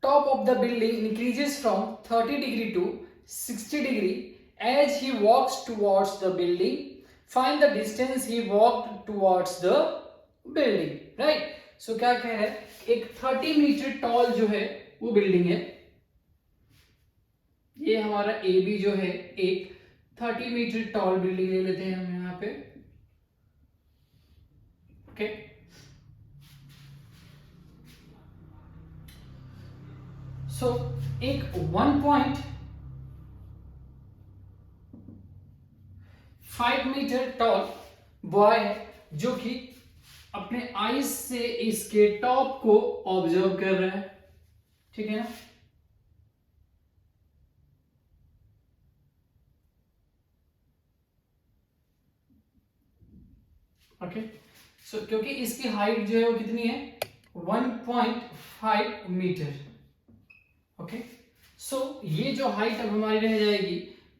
top of the building increases from 30 degree to 60 degree as he walks towards the building. Find the distance he walked towards the building. Right? So क्या कह रहा है, एक 30 metre toll जो है वो building है, ये हमारा ए बी जो है एक 30 मीटर टॉल बिल्डिंग ले लेते हैं हम यहाँ पे। ओके, सो एक 1.5 मीटर टॉल बॉय है जो कि अपने आईज से इसके टॉप को ऑब्जर्व कर रहा है, ठीक है ना। ओके सो क्योंकि इसकी हाइट जो है वो कितनी है 1.5 मीटर। ओके सो ये जो हाइट अब हमारी रह जाएगी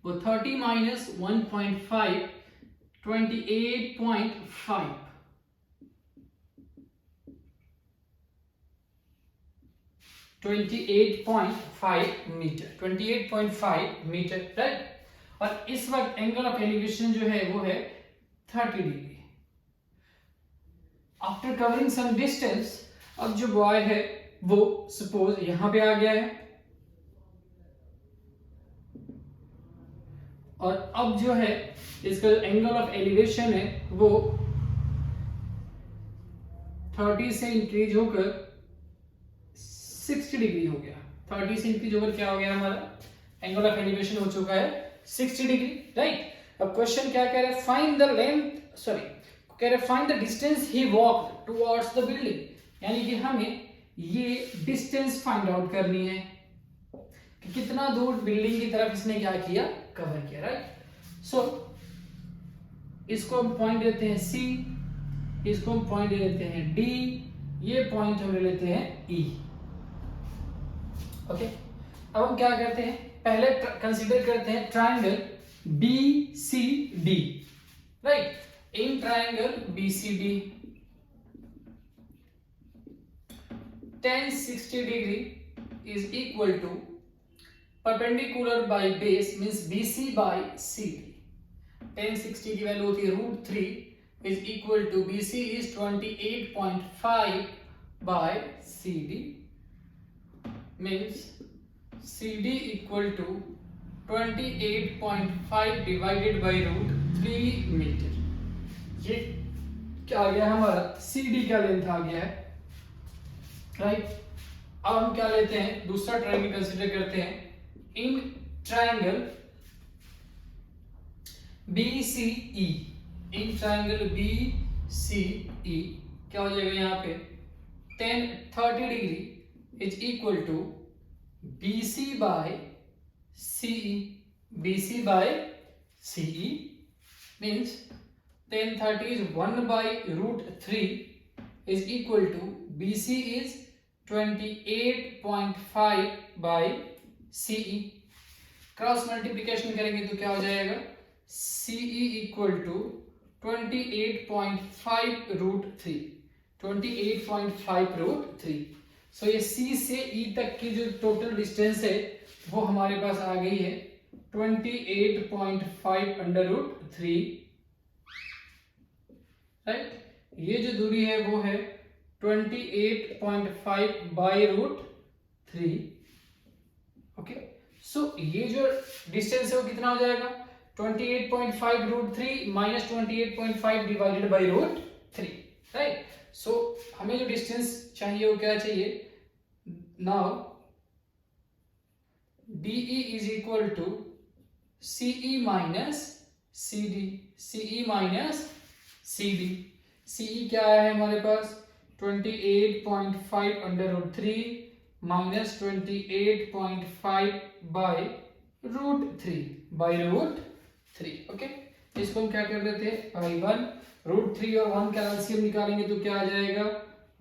वो 30 माइनस 1.5 28.5 28.5 मीटर 28.5 मीटर, राइट। और इस वक्त एंगल ऑफ एलिवेशन जो है वो है 30 degree. After covering some distance अब जो बॉय है वो सपोज यहां पे आ गया है, और अब जो है इसका एंगल ऑफ एलिवेशन है वो 30 से इंक्रीज होकर 60 डिग्री हो गया। 30 से इंक्रीज होकर क्या हो गया, हमारा एंगल ऑफ एलिवेशन हो चुका है 60 डिग्री, राइट। अब क्वेश्चन क्या कह रहा है, फाइंड द लेंथ, सॉरी कह रहे find the distance he walked towards the building, यानी कि हमें ये डिस्टेंस फाइंड आउट करनी है कि कितना दूर बिल्डिंग की तरफ इसने क्या किया, कवर किया, राइट। सो इसको हम पॉइंट देते हैं C, इसको हम पॉइंट दे देते हैं D, ये पॉइंट हम ले लेते हैं E। ओके अब हम क्या करते हैं, पहले कंसीडर करते हैं triangle BCD, right. In triangle BCD tan 60 degree is equal to perpendicular by base means BC by CD। tan 60 की वैल्यू होती है √3 is equal to BC is 28.5 by CD means CD equal to 28.5 divided by √3 metre. ये क्या आ गया हमारा, CD का length आ गया है, राइट। अब हम क्या लेते हैं, दूसरा ट्रायंगल कंसीडर करते हैं in triangle BCE। In triangle BCE क्या हो जाएगा यहाँ पे tan 30 degree is equal to BC by CE। BC by CE means tan 30 is 1 by √3 is equal to BC is 28.5 by CE। Cross multiplication करेंगे तो क्या हो जाएगा, CE इक्वल टू 28.5 √3 28.5 √3। सो ये C से E तक की जो टोटल डिस्टेंस है वो हमारे पास आ गई है 28.5 √3, राइट। ये जो दूरी है वो है 28.5 बाई √3। ओके सो ये जो डिस्टेंस है वो कितना हो जाएगा 28.5 √3 minus 28.5 divided by √3, right. So हमें जो डिस्टेंस चाहिए वो क्या चाहिए, now DE is equal to CE minus CD। CE minus CD। CE क्या है हमारे पास 28.5 √3 माइनस 28.5 बाई √3 ओके। इसको हम क्या कर देते हैं बाई 1, √3 और 1 का एलसीएम निकालेंगे तो क्या आ जाएगा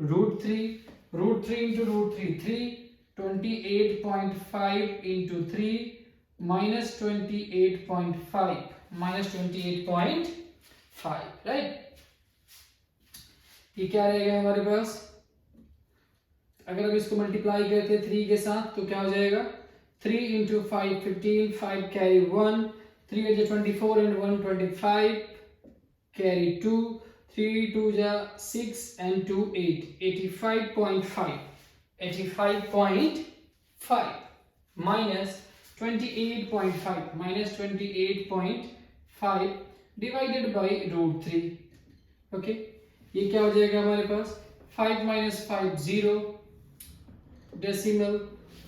√3 इंटू √3 3, 28.5 इंटू 3 माइनस 28.5, राइट। ये क्या रहेगा हमारे पास, अगर हम इसको मल्टीप्लाई करते हैं 3 के साथ तो क्या हो जाएगा 3 into 5 15, 5 carry 1, 3 is 24 and 1 25, carry 2, 3 2 जा 6 and 2 8, 85.5 minus 28.5 divided by √3। Okay ये क्या हो जाएगा हमारे पास 5 minus 5 0, decimal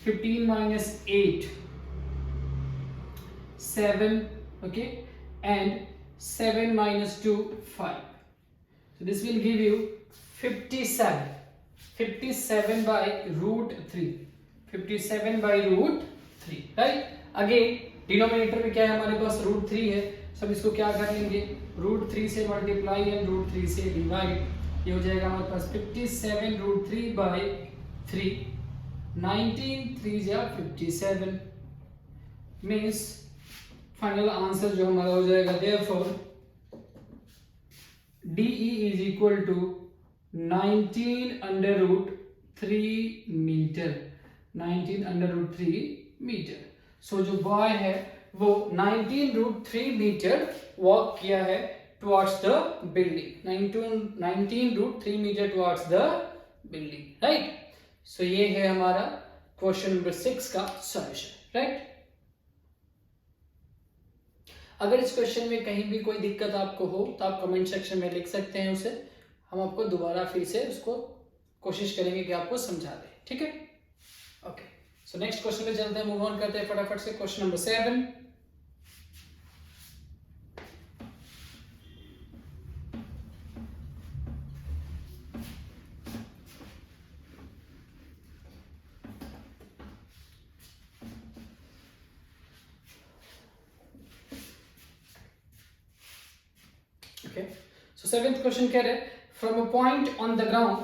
15 minus 8 7, okay, and 7 minus 2 5। So this will give you 57. 57 by root 3. 57 by root 3, right? Again denominator में क्या है हमारे पास रूट 3 है, सब इसको क्या कर लेंगे, रूट 3 से मल्टीप्लाई एंड रूट 3 से डिवाइड, ये हो जाएगा हमारे पास 57 रूट 3 बाय 3, 19 3 जा 57, मींस फाइनल आंसर जो हमारा हो जाएगा therefore DE is equal to 19 under root 3 metre, 19 under root 3 metre. So जो बॉय है वो 19 रूट 3 मीटर वॉक किया है towards the building, 19 root 3 metre towards the building, right? So ये है हमारा क्वेश्चन नंबर 6 का सॉल्यूशन, राइट? अगर इस क्वेश्चन में कहीं भी कोई दिक्कत आपको हो तो आप कमेंट सेक्शन में लिख सकते हैं उसे, हम आपको दोबारा फिर से उसको कोशिश करेंगे कि आपको समझा दें, ठीक है? ओके, सो नेक्स्ट क्वेश्चन में चलते हैं, मूव ऑन करते हैं फटाफट से। Question number 7, okay, so seventh question कह रहे from a point on the ground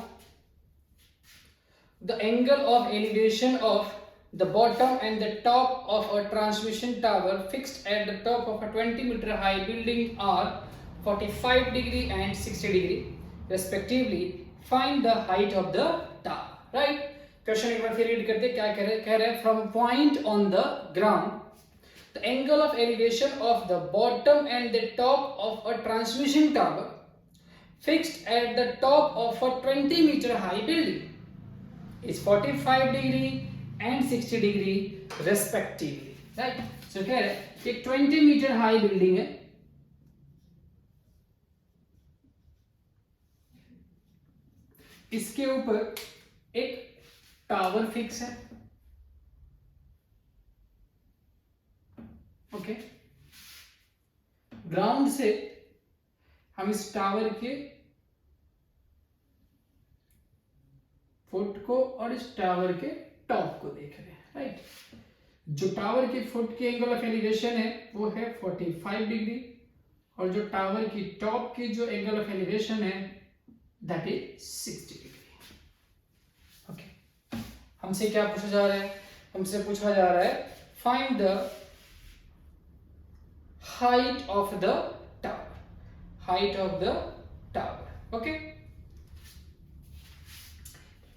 the angle of elevation of the bottom and the top of a transmission tower fixed at the top of a 20-meter high building are 45 degree and 60 degree respectively. Find the height of the tower, right? Question एक बार फिर read करते, क्या कह रहे हैं, from a point on the ground the angle of elevation of the bottom and the top of a transmission tower fixed at the top of a 20-meter high building is 45 degree and 60 degree respectively, right? So कह रहे हैं एक 20 metre high building है, इसके ऊपर एक tower fix है, okay? Ground से हम इस टावर के फुट को और इस टावर के टॉप को देख रहे हैं, राइट? जो टावर के फुट के एंगल ऑफ एलिवेशन है वो है 45 डिग्री और जो टावर की टॉप की जो एंगल ऑफ एलिवेशन है दैट इज 60 डिग्री, ओके? हमसे क्या पूछा जा रहा है, हमसे पूछा जा रहा है find the height of the tower, height of the tower, okay?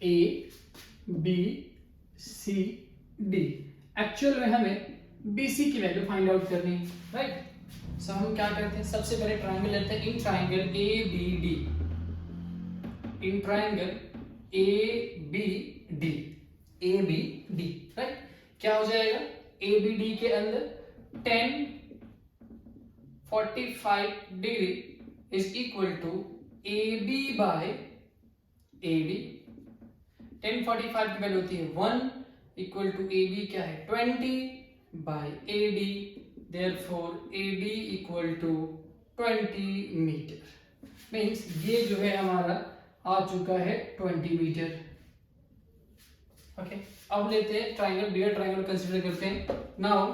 A B C D, actual में हमें BC की वैल्यू फाइंड आउट करनी है, राइट? सो हम क्या करते हैं, सबसे पहले ट्राइंगल लेते हैं, in triangle ABD, in triangle ABD, right? क्या हो जाएगा, ABD के अंदर 10 45 degree is equal to AB by AD. 10 45 की वैल्यू होती है 1 इक्वल टू AB क्या है 20 by AD, therefore AD equal to 20 metre, means ये जो है हमारा आ चुका है 20 मीटर, ओके? अब लेते हैं ट्राइंगल, बियर ट्राइंगल कंसीडर करते हैं। Now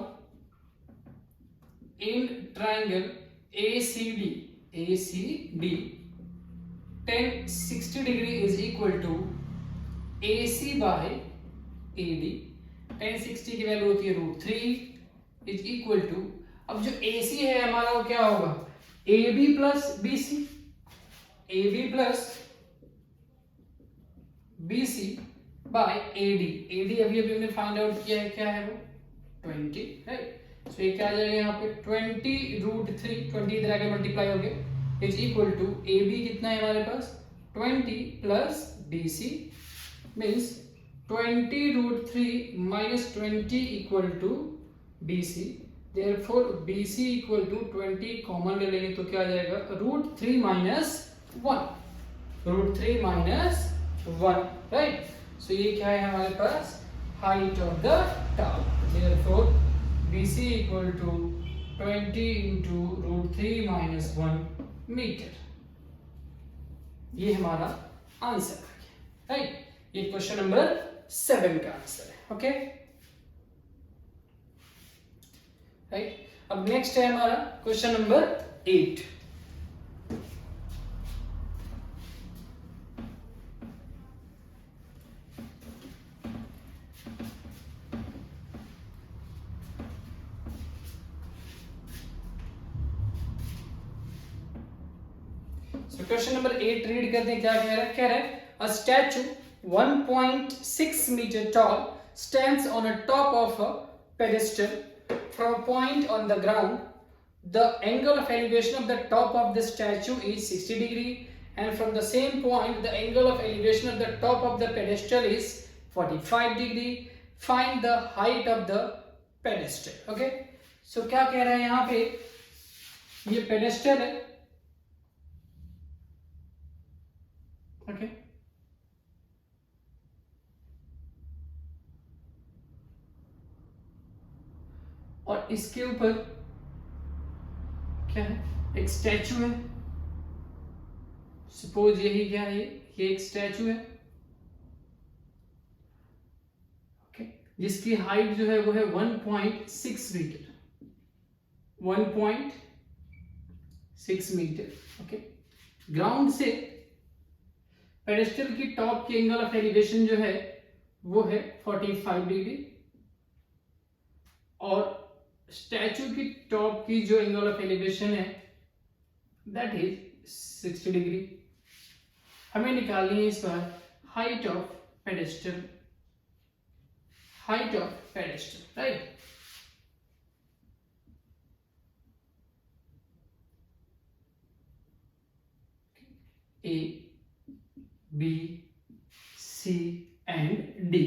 in triangle ACD 10 60 degree is equal to AC by AD, 10 60 की वैल्यू होती है √3 is equal to, अब जो AC है हमारा वो क्या होगा, AB plus BC, AB plus BC by AD अभी हमने फाइंड आउट किया है, क्या है वो 20, राइट? सो ये क्या आ जाएगा यहाँ पे 20 √3, 20 इधर आके मल्टीप्लाई हो गया इज इक्वल टू AB कितना है हमारे पास 20 plus BC, means 20 √3 minus 20 equal to BC, therefore BC equal to 20 common ले लेंगे तो क्या आ जाएगा √3 माइनस 1, राइट? सो ये क्या है हमारे पास height of the tower, therefore BC equal to 20 into √3 minus 1 meter, ये हमारा आंसर आ गया, राइट। ये क्वेश्चन नंबर 7 का आंसर है, ओके, राइट। अब नेक्स्ट है हमारा question number 8। Question number 8 read करते हैं, क्या कह रहा है? कह रहा है a statue 1.6 metre tall stands on a top of a pedestal from a point on the ground. The angle of elevation of the top of the statue is 60 degree, and from the same point the angle of elevation of the top of the pedestal is 45 degree. Find the height of the pedestal. Okay, so क्या कह रहा है यहाँ पे? ये pedestal है, okay, और इसके ऊपर क्या है? एक स्टैचू है। सपोज यही क्या है? ये एक स्टैचू है, ओके, जिसकी हाइट जो है वो है 1.6 मीटर, 1.6 मीटर, ओके। ग्राउंड से पेडेस्टल की टॉप की एंगल ऑफ एलिवेशन जो है वो है 45 डिग्री, और स्टैचू की टॉप की जो एंगल ऑफ एलिवेशन है दैट इज 60 डिग्री। हमें निकालनी है इस बार height of pedestal, height of pedestal, right. A, B, C and D,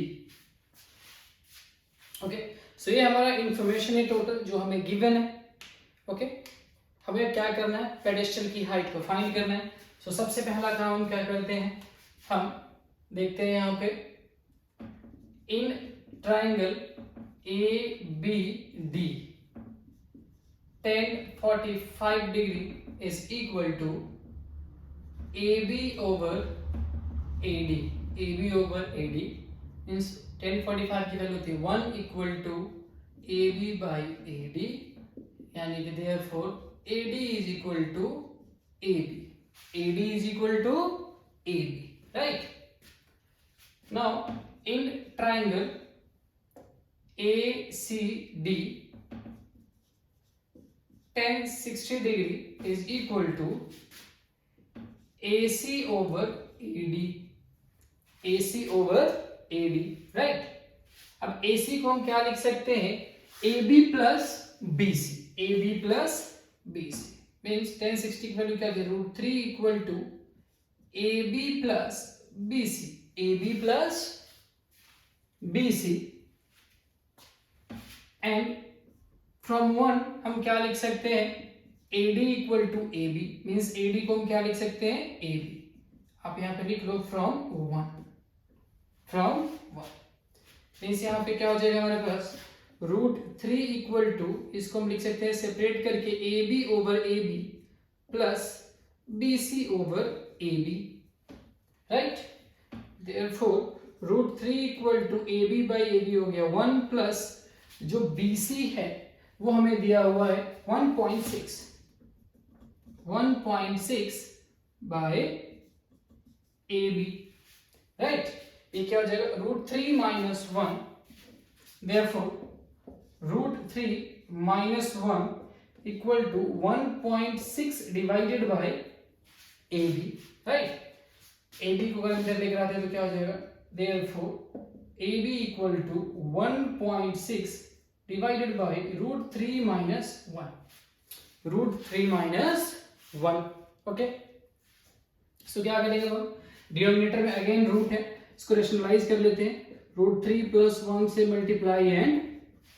okay. So ये हमारा इंफॉर्मेशन है टोटल जो हमें गिवन है, ओके। हमें क्या करना है? पेडेस्टल की हाइट को फाइंड करना है। सो सबसे पहला काम हम क्या करते हैं? हम देखते हैं यहाँ पे in triangle A B D tan 45 degree is equal to AB over AD, AB over AD means tan 45 की वैल्यू थी 1 equal to AB by AD, यानी कि therefore AD is equal to AB, AD is equal to AB, right? Now in triangle ACD tan 60 degree is equal to AC over AD, AC over AD, right? अब AC को हम क्या लिख सकते हैं? AB plus BC, AB plus BC means tan 60 की value क्या है? √3 equal to AB plus BC, AB plus BC, and from 1 हम क्या लिख सकते हैं? AD equal to AB means AD को हम क्या लिख सकते हैं? AB। आप यहाँ पे लिख लो फ्रॉम 1, फ्रॉम 1 मीन्स यहाँ पे क्या हो जाएगा हमारे पास? √3 इक्वल टू, इसको हम लिख सकते हैं सेपरेट करके AB over AB plus BC over AB, right. Therefore √3 equal to AB by AB हो गया 1 प्लस जो BC है वो हमें दिया हुआ है 1.6 बाय AB, राइट। ये क्या हो जाएगा? √3 minus 1, therefore √3 minus 1 equal to 1.6 divided by AB, right. AB को अगर हम इधर लेकर आते हैं तो क्या हो जाएगा? Therefore AB equal to 1.6 divided by √3 minus 1, √3 minus 1, okay. So क्या करेंगे हम? डिनोमिनेटर में अगेन रूट है, इसको रेशनलाइज कर लेते हैं। √3 प्लस 1 से multiply and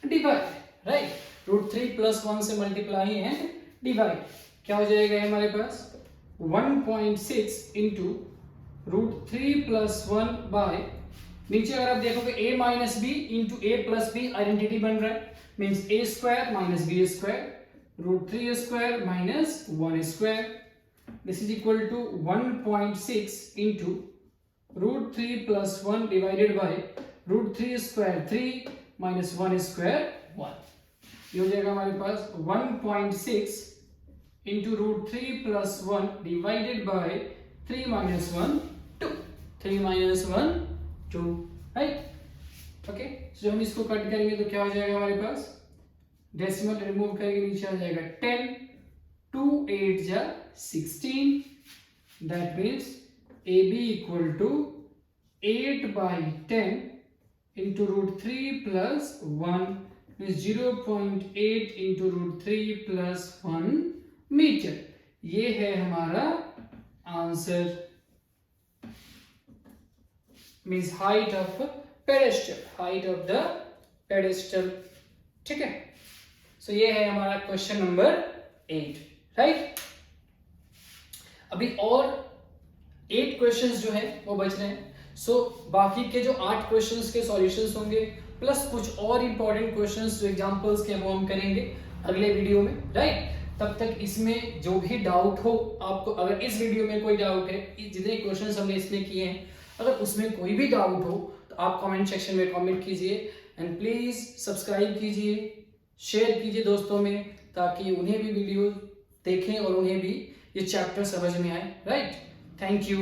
divide, right. √3 plus 1 से मल्टीप्लाई एंड डिवाइड क्या हो जाएगा हमारे पास? 1.6 इंटू √3 प्लस 1 बाय, नीचे अगर आप देखोगे a minus B into A plus B identity बन रहा है, means a square minus B square, √3 square minus 1 square, this is equal to 1.6 into √3 plus 1 divided by √3 square 3 minus 1 square 1। ये हो जाएगा हमारे पास 1.6 into √3 plus 1 divided by 3 minus 1 2, 3 minus 1 2, right. Okay, so हम इसको कट करेंगे तो क्या हो जाएगा हमारे पास, डेसिमल रिमूव करके नीचे आ जाएगा 10, 2 8 जा 16, that means AB equal to 8/10 into √3 plus 1 means 0.8 into √3 plus 1 metre. ये है हमारा answer, means height of pedestal, height of the pedestal. ठीक है, सो ये है हमारा क्वेश्चन नंबर 8, राइट। अभी और 8 क्वेश्चंस जो है वो बच रहे हैं। सो बाकी के जो 8 क्वेश्चंस के सॉल्यूशंस होंगे प्लस कुछ और इंपॉर्टेंट क्वेश्चंस जो एग्जांपल्स के वो हम करेंगे अगले वीडियो में, राइट। तब तक इसमें जो भी डाउट हो आपको, अगर इस वीडियो में कोई डाउट है, जितने क्वेश्चंस हमने इसमें किए हैं, अगर उसमें कोई भी डाउट हो तो आप कमेंट सेक्शन में कमेंट कीजिए एंड प्लीज सब्सक्राइब कीजिए, शेयर कीजिए दोस्तों में, ताकि उन्हें भी वीडियो देखें और उन्हें भी ये चैप्टर समझ में आए, राइट। Thank you.